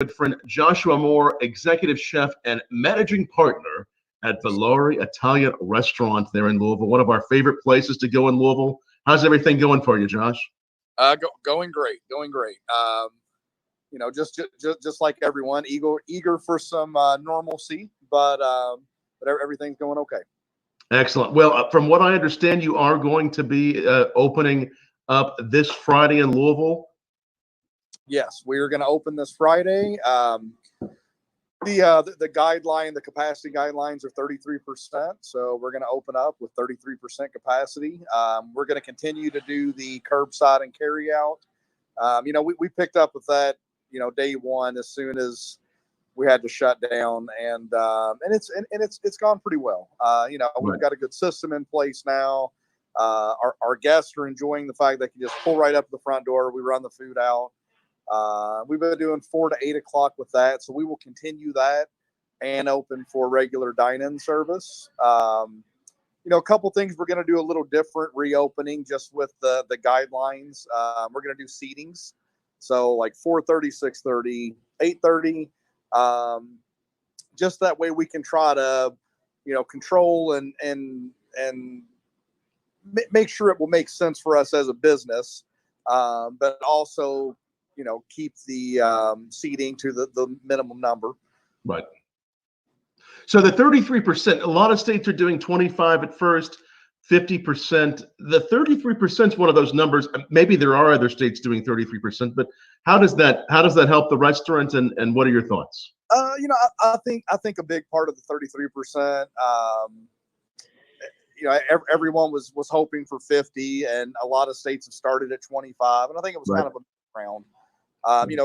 good friend Joshua Moore, executive chef and managing partner at Volare Italian Restaurant there in Louisville, one of our favorite places to go in Louisville. How's everything going for you, Josh? Going great, going great. Just like everyone, eager for some normalcy, but everything's going okay. Excellent. Well, from what I understand, you are going to be opening up this Friday in Louisville. Yes, we are going to open this Friday. The capacity guidelines are 33%. So we're going to open up with 33% capacity. We're going to continue to do the curbside and carry out. We picked up with that, day one, as soon as we had to shut down, and it's gone pretty well. We've got a good system in place now. Our guests are enjoying the fact they can just pull right up the front door. We run the food out. We've been doing 4 to 8 o'clock with that, so we will continue that and open for regular dine-in service. A couple things we're going to do a little different reopening just with the guidelines. We're going to do seatings, so like 4:30, 6:30, 8:30. Just that way we can try to, control and make sure it will make sense for us as a business, but also keep the seating to the minimum number. Right. So the 33%, a lot of states are doing 25 at first, 50%. The 33% is one of those numbers. Maybe there are other states doing 33%, but how does that help the restaurant, and what are your thoughts? I think a big part of the 33%, everyone was hoping for 50, and a lot of states have started at 25, and I think it was kind of a round.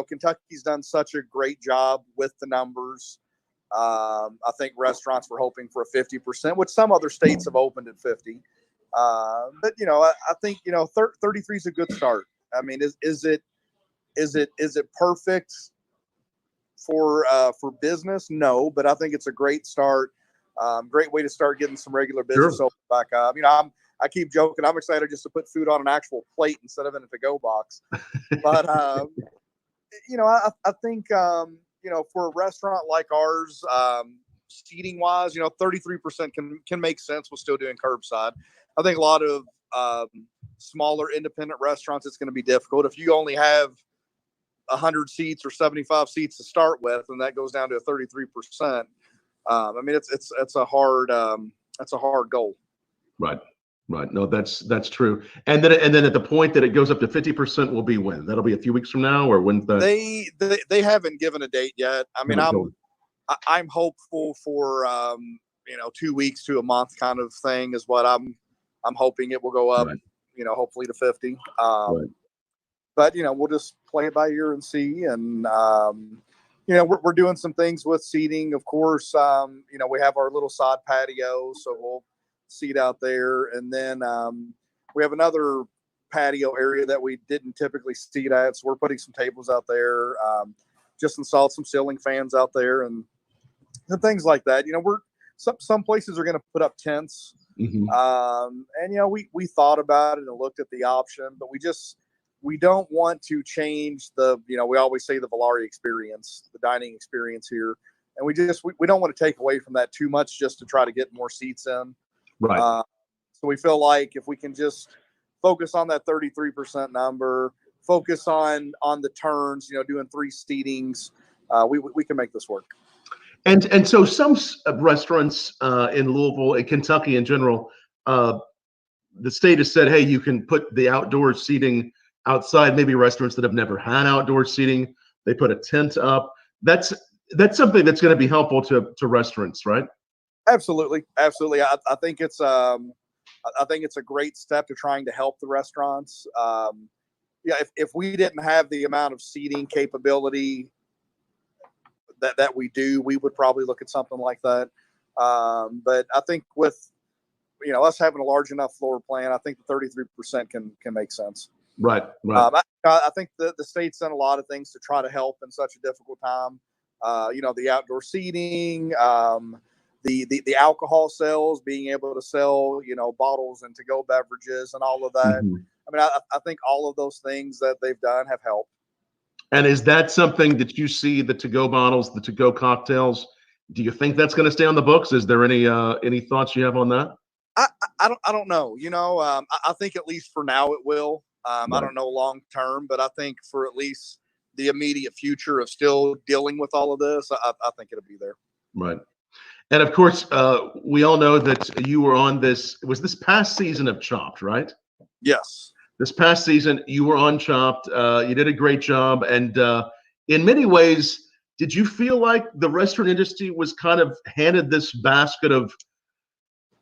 Kentucky's done such a great job with the numbers. I think restaurants were hoping for a 50%, which some other states have opened at 50. But I think 33 is a good start. I mean, is it perfect for business? No, but I think it's a great start. Great way to start getting some regular business open back up. I keep joking. I'm excited just to put food on an actual plate instead of in a to-go box. But I think for a restaurant like ours, seating wise, 33% can make sense with still doing curbside. I think a lot of smaller independent restaurants, it's going to be difficult. If you only have 100 seats or 75 seats to start with, and that goes down to a 33%. It's a hard goal. Right. No, that's true. And then at the point that it goes up to 50% will be when? That'll be a few weeks from now, or when? They haven't given a date yet. I mean, I'm hopeful for 2 weeks to a month kind of thing is what I'm hoping it will go up. Right. Hopefully to 50. Right. But we'll just play it by ear and see. And we're doing some things with seating, of course. We have our little side patio, so we'll seat out there, and then we have another patio area that we didn't typically seat at, so we're putting some tables out there. Just installed some ceiling fans out there and things like that. We're some places are going to put up tents. Mm-hmm. And we thought about it and looked at the option, but we don't want to change we always say the Volare experience, the dining experience here, and we don't want to take away from that too much just to try to get more seats in. Right. So we feel like if we can just focus on that 33% number, focus on the turns, doing 3 seatings, we can make this work. And so some restaurants in Louisville and Kentucky in general, the state has said, hey, you can put the outdoor seating outside. Maybe restaurants that have never had outdoor seating, they put a tent up. That's something that's going to be helpful to restaurants, right? Absolutely. I think it's a great step to trying to help the restaurants. If we didn't have the amount of seating capability that we do, we would probably look at something like that. But I think with us having a large enough floor plan, I think the 33% can make sense. Right. I think the state's done a lot of things to try to help in such a difficult time. The outdoor seating, the alcohol sales, being able to sell, bottles and to-go beverages and all of that. Mm-hmm. I mean, I think all of those things that they've done have helped. And is that something that you see, the to-go bottles, the to-go cocktails? Do you think that's going to stay on the books? Is there any thoughts you have on that? I don't know. I think at least for now it will. I Right. don't know long term, but I think for at least the immediate future of still dealing with all of this, I think it'll be there. Right. And of course, we all know that you were on this. It was this past season of Chopped, right? Yes. This past season, you were on Chopped. You did a great job, and in many ways, did you feel like the restaurant industry was kind of handed this basket of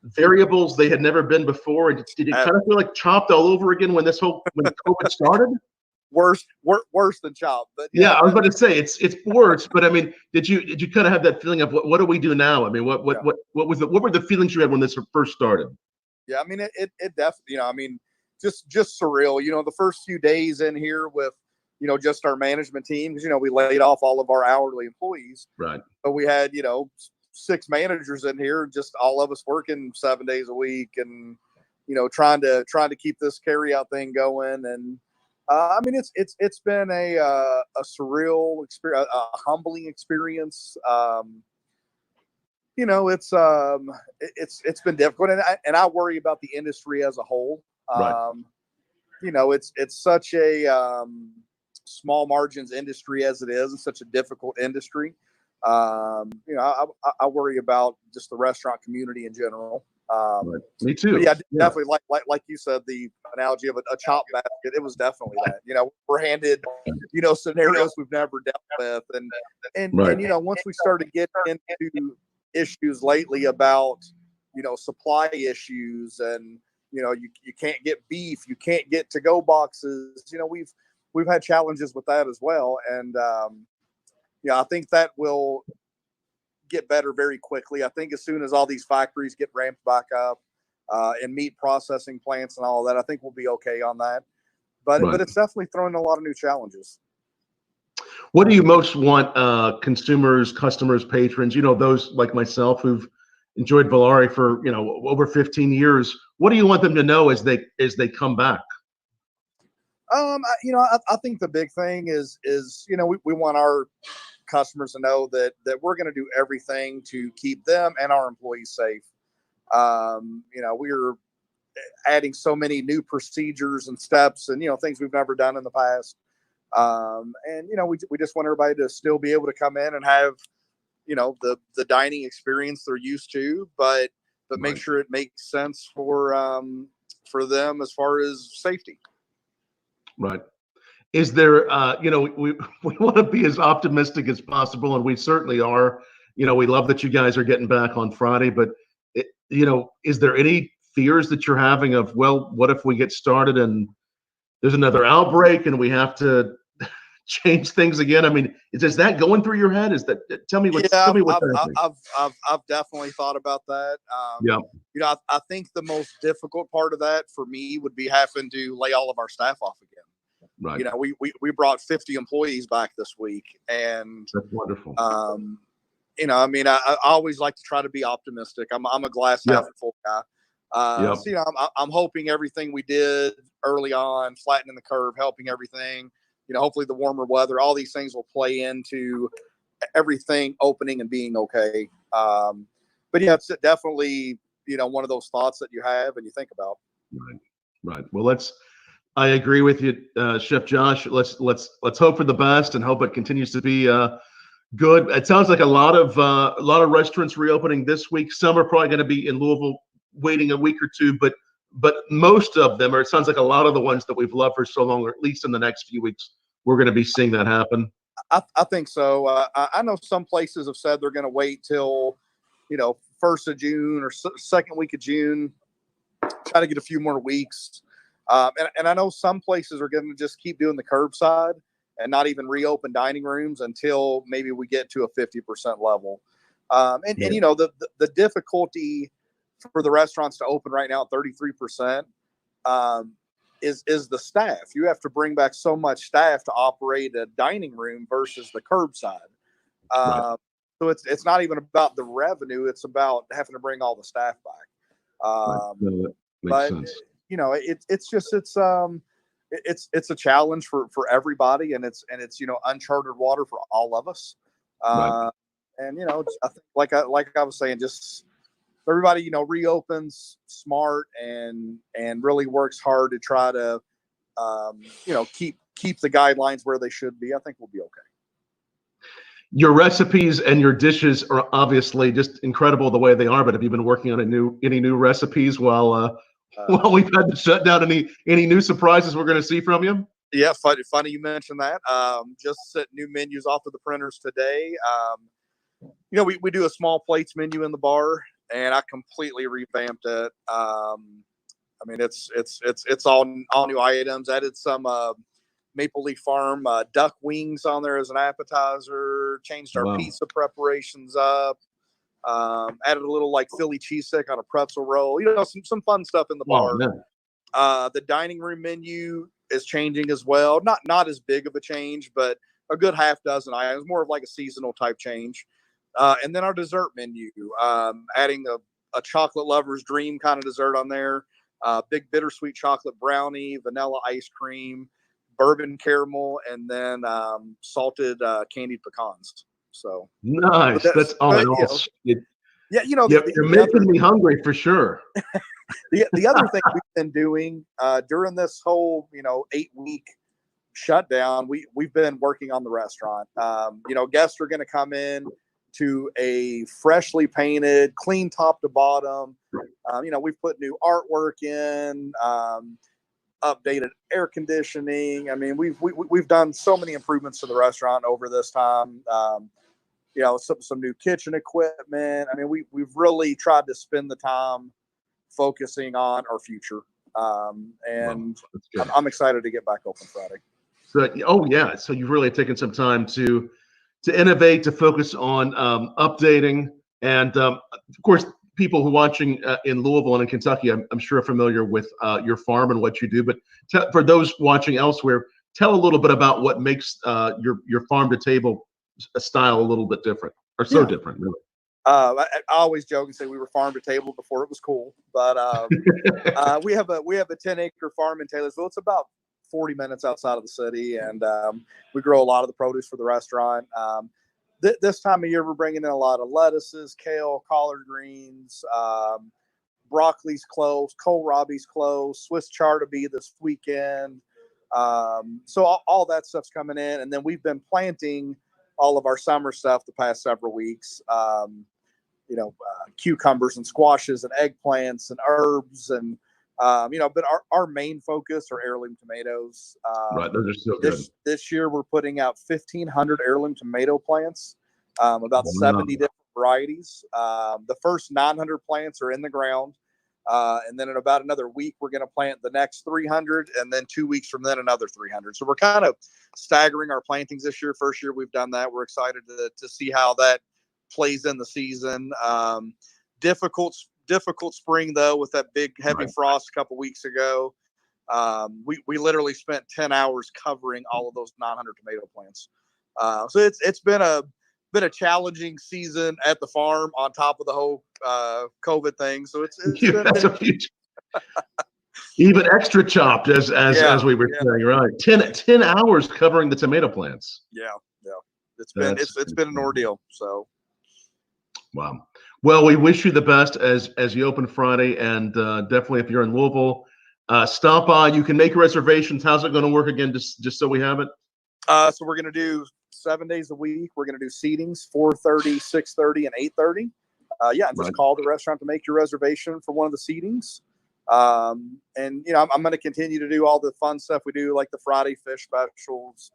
variables they had never been before? And did it kind of feel like Chopped all over again when COVID started? Worse than Chop, but Yeah, I was about to say it's worse, but I mean, did you kind of have that feeling of what do we do now? I mean, what were the feelings you had when this first started? Yeah, I mean it definitely, I mean, just surreal. The first few days in here with just our management team, because we laid off all of our hourly employees, Right. but we had 6 managers in here, just all of us working 7 days a week, and trying to keep this carry out thing going. And I mean, it's been a surreal experience, a humbling experience. It's been difficult, and I worry about the industry as a whole. Right. It's such a small margins industry as it is. It's such a difficult industry. I worry about just the restaurant community in general. Right. Me too. But yeah, definitely, like you said, the analogy of a chop basket. It was definitely that. We're handed scenarios we've never dealt with, and once we started getting into issues lately about supply issues, and you can't get beef, you can't get to go boxes. We've had challenges with that as well, and I think that will get better very quickly. I think as soon as all these factories get ramped back up, and meat processing plants and all that, I think we'll be okay on that. But it's definitely throwing a lot of new challenges. What do you most want consumers, customers, patrons, those like myself who've enjoyed Volare for over 15 years? What do you want them to know as they come back? I think the big thing is we want our customers to know that we're going to do everything to keep them and our employees safe. We're adding so many new procedures and steps, and things we've never done in the past. We just want everybody to still be able to come in and have the dining experience they're used to, but make sure it makes sense for them as far as safety. Right. Is there, we want to be as optimistic as possible, and we certainly are. We love that you guys are getting back on Friday, but is there any fears that you're having of, well, what if we get started and there's another outbreak and we have to change things again? I mean, is that going through your head? Tell me what. I've definitely thought about that. I think the most difficult part of that for me would be having to lay all of our staff off again. Right. We brought 50 employees back this week, and that's wonderful. I always like to try to be optimistic. I'm a glass half full guy. I'm hoping everything we did early on, flattening the curve, helping everything, hopefully the warmer weather, all these things will play into everything opening and being okay. But yeah, it's definitely, one of those thoughts that you have and you think about. Right. Well, I agree with you, Chef Josh. Let's hope for the best and hope it continues to be good. It sounds like a lot of restaurants reopening this week. Some are probably going to be in Louisville waiting a week or two, but most of them, or it sounds like a lot of the ones that we've loved for so long, or at least in the next few weeks, we're going to be seeing that happen. I think so. I know some places have said they're going to wait till 1st of June or second week of June, try to get a few more weeks. And I know some places are going to just keep doing the curbside and not even reopen dining rooms until maybe we get to a 50% level. And the difficulty for the restaurants to open right now at 33% is the staff. You have to bring back so much staff to operate a dining room versus the curbside. So it's not even about the revenue; it's about having to bring all the staff back. Makes sense. It's it's a challenge for everybody, and it's uncharted water for all of us. Right. And I think like I was saying, just everybody reopens smart and really works hard to try to keep the guidelines where they should be. I think we'll be okay. Your recipes and your dishes are obviously just incredible the way they are. But have you been working on any new recipes while we've had to shut down? Any new surprises we're going to see from you? Yeah, funny you mentioned that. Just set new menus off of the printers today. We do a small plates menu in the bar, and I completely revamped it. I mean, it's all new items. Added some Maple Leaf Farm duck wings on there as an appetizer. Changed our pizza preparations up. Added a little like Philly cheesesteak on a pretzel roll. Some fun stuff in the bar. The dining room menu is changing as well. Not as big of a change, but a good half dozen items. More of like a seasonal type change. And then our dessert menu, adding a chocolate lover's dream kind of dessert on there. Big bittersweet chocolate brownie, vanilla ice cream, bourbon caramel, and then salted candied pecans. So nice. That's all. You're making me hungry for sure. The other thing we've been doing during this whole 8-week shutdown, we've been working on the restaurant. Guests are going to come in to a freshly painted, clean top to bottom. We've put new artwork in, updated air conditioning. I mean, we've done so many improvements to the restaurant over this time. Some new kitchen equipment. I mean, we've really tried to spend the time focusing on our future. And I'm excited to get back open Friday. So you've really taken some time to innovate, to focus on updating, and of course, people who are watching in Louisville and in Kentucky, I'm sure are familiar with your farm and what you do. But for those watching elsewhere, tell a little bit about what makes your farm to table style a little bit different, or so different, really. I always joke and say we were farm to table before it was cool, but we have a 10-acre farm in Taylorsville. It's about 40 minutes outside of the city, and we grow a lot of the produce for the restaurant. This time of year, we're bringing in a lot of lettuces, kale, collard greens, broccoli's close, kohlrabi's close, Swiss chard to be this weekend. So all that stuff's coming in, and then we've been planting all of our summer stuff the past several weeks. Cucumbers and squashes and eggplants and herbs and but our main focus are heirloom tomatoes. Right, those are so good. This year we're putting out 1,500 heirloom tomato plants, about 70 different varieties. The first 900 plants are in the ground, and then in about another week we're going to plant the next 300, and then 2 weeks from then another 300. So we're kind of staggering our plantings this year. First year we've done that. We're excited to see how that plays in the season. Difficult spring though, with that big heavy frost a couple weeks ago. We literally spent 10 hours covering all of those 900 tomato plants. So it's been a challenging season at the farm on top of the whole COVID thing. So it's that's a huge, even extra chopped as we were saying, right? 10 hours covering the tomato plants. Yeah. It's been an ordeal. So wow. Well, we wish you the best as you open Friday, and definitely if you're in Louisville, stop by. You can make reservations. How's it going to work again? Just so we have it. So we're going to do 7 days a week. We're going to do seatings 4:30, 6:30, and 8:30. And just call the restaurant to make your reservation for one of the seatings. And I'm going to continue to do all the fun stuff we do, like the Friday fish specials.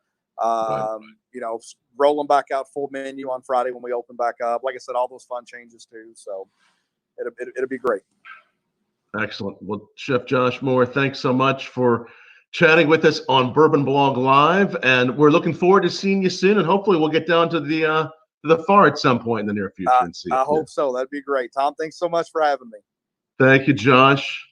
Roll them back out full menu on Friday when we open back up. Like I said, all those fun changes too. So it'll be great. Excellent. Well, Chef Josh Moore, thanks so much for chatting with us on Bourbon Blog Live, and we're looking forward to seeing you soon. And hopefully, we'll get down to the far at some point in the near future and see. I hope so. That'd be great, Tom. Thanks so much for having me. Thank you, Josh.